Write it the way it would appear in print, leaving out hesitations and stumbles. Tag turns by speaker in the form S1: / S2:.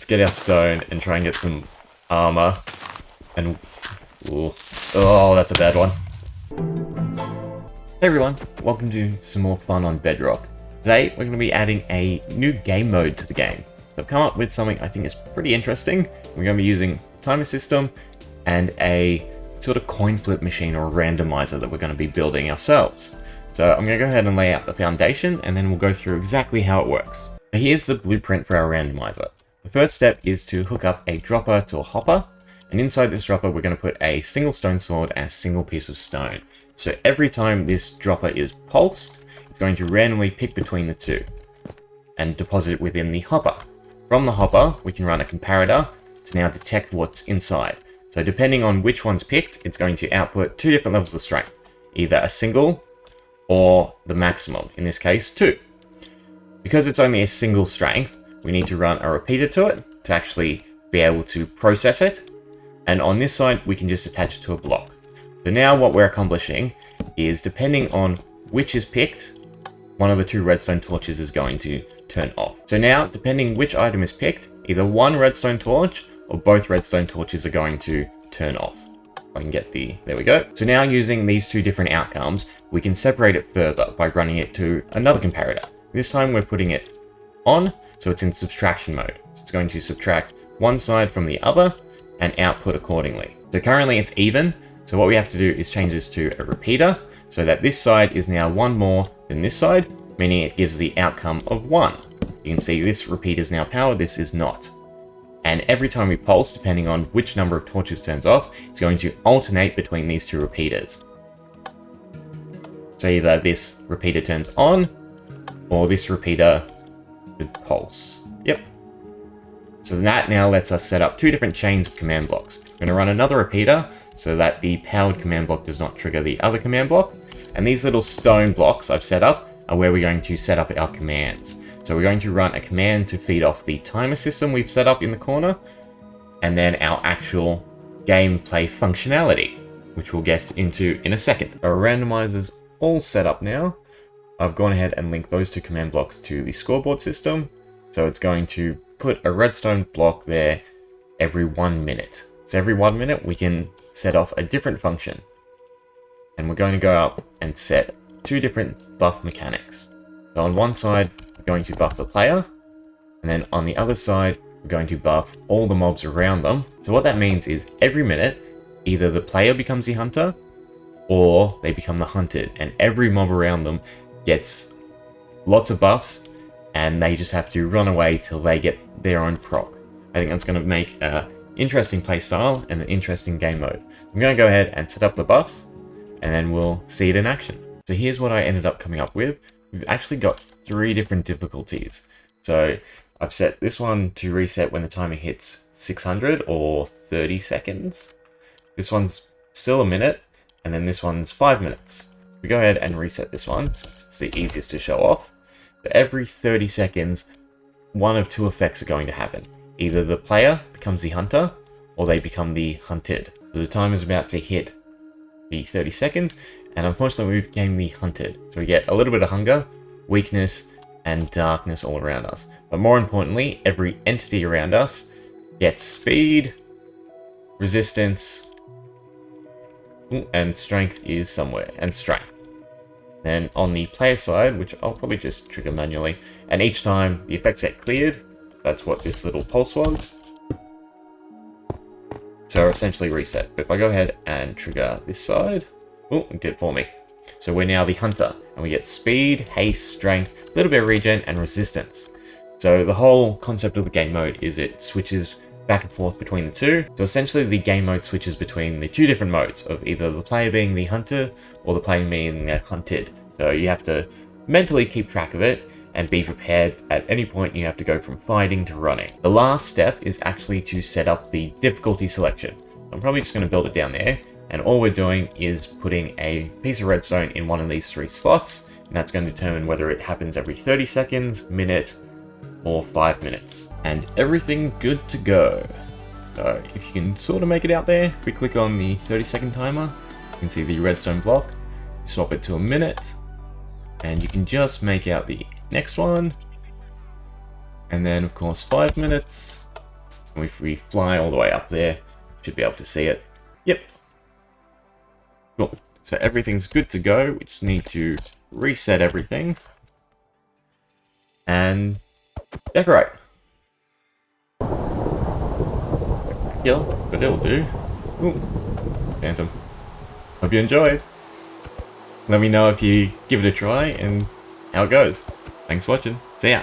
S1: Let's get our stone and try and get some armor. And ooh. Oh, that's a bad one. Hey everyone, welcome to some more fun on Bedrock. Today we're going to be adding a new game mode to the game. So I've come up with something I think is pretty interesting. We're going to be using a timer system and a sort of coin flip machine or randomizer that we're going to be building ourselves. So I'm going to go ahead and lay out the foundation and then we'll go through exactly how it works. So here's the blueprint for our randomizer. The first step is to hook up a dropper to a hopper, and inside this dropper we're going to put a single stone sword and a single piece of stone. So every time this dropper is pulsed, it's going to randomly pick between the two and deposit it within the hopper. From the hopper, we can run a comparator to now detect what's inside. So depending on which one's picked, it's going to output two different levels of strength, either a single or the maximum, in this case 2. Because it's only a single strength, we need to run a repeater to it to actually be able to process it. And on this side, we can just attach it to a block. So now what we're accomplishing is, depending on which is picked, one of the two redstone torches is going to turn off. So now, depending which item is picked, either one redstone torch or both redstone torches are going to turn off. If I can get there we go. So now using these two different outcomes, we can separate it further by running it to another comparator. This time we're putting it on, so it's in subtraction mode. So it's going to subtract one side from the other and output accordingly. So currently it's even, so what we have to do is change this to a repeater so that this side is now one more than this side, meaning it gives the outcome of 1. You can see this repeater is now powered, this is not. And every time we pulse, depending on which number of torches turns off, it's going to alternate between these two repeaters. So either this repeater turns on, or this repeater should pulse. Yep. So that now lets us set up two different chains of command blocks. We're going to run another repeater so that the powered command block does not trigger the other command block. And these little stone blocks I've set up are where we're going to set up our commands. So we're going to run a command to feed off the timer system we've set up in the corner, and then our actual gameplay functionality, which we'll get into in a second. Our randomizer's all set up now. I've gone ahead and linked those two command blocks to the scoreboard system. So it's going to put a redstone block there every 1 minute. So every 1 minute we can set off a different function. And we're going to go up and set two different buff mechanics. So on one side, we're going to buff the player, and then on the other side, we're going to buff all the mobs around them. So what that means is every minute, either the player becomes the hunter, or they become the hunted, and every mob around them gets lots of buffs, and they just have to run away till they get their own proc. I think that's going to make an interesting playstyle and an interesting game mode. I'm going to go ahead and set up the buffs, and then we'll see it in action. So here's what I ended up coming up with. We've actually got 3 different difficulties. So I've set this one to reset when the timer hits 600 or 30 seconds. This one's still a minute, and then this one's 5 minutes. We go ahead and reset this one since it's the easiest to show off. So every 30 seconds, one of two effects are going to happen. Either the player becomes the hunter, or they become the hunted. So the timer is about to hit the 30 seconds, and unfortunately we became the hunted. So we get a little bit of hunger, weakness, and darkness all around us. But more importantly, every entity around us gets speed, resistance, and strength is somewhere, and strength. Then on the player side, which I'll probably just trigger manually, and each time the effects get cleared, so that's what this little pulse was. So essentially reset. But if I go ahead and trigger this side, oh, it did it for me. So we're now the hunter, and we get speed, haste, strength, a little bit of regen, and resistance. So the whole concept of the game mode is it switches back and forth between the two. So essentially the game mode switches between the two different modes of either the player being the hunter or the player being the hunted. So you have to mentally keep track of it and be prepared at any point you have to go from fighting to running. The last step is actually to set up the difficulty selection. I'm probably just going to build it down there, and all we're doing is putting a piece of redstone in one of these 3 slots, and that's going to determine whether it happens every 30 seconds, minute, or 5 minutes. And everything good to go. So if you can sort of make it out there, if we click on the 30-second timer, you can see the redstone block, swap it to a minute, and you can just make out the next one, and then of course 5 minutes, And if we fly all the way up there, should be able to see it. Yep. Cool. So everything's good to go. We just need to reset everything. And decorate. Yeah, but it'll do. Ooh. Phantom. Hope you enjoyed. Let me know if you give it a try and how it goes. Thanks for watching. See ya.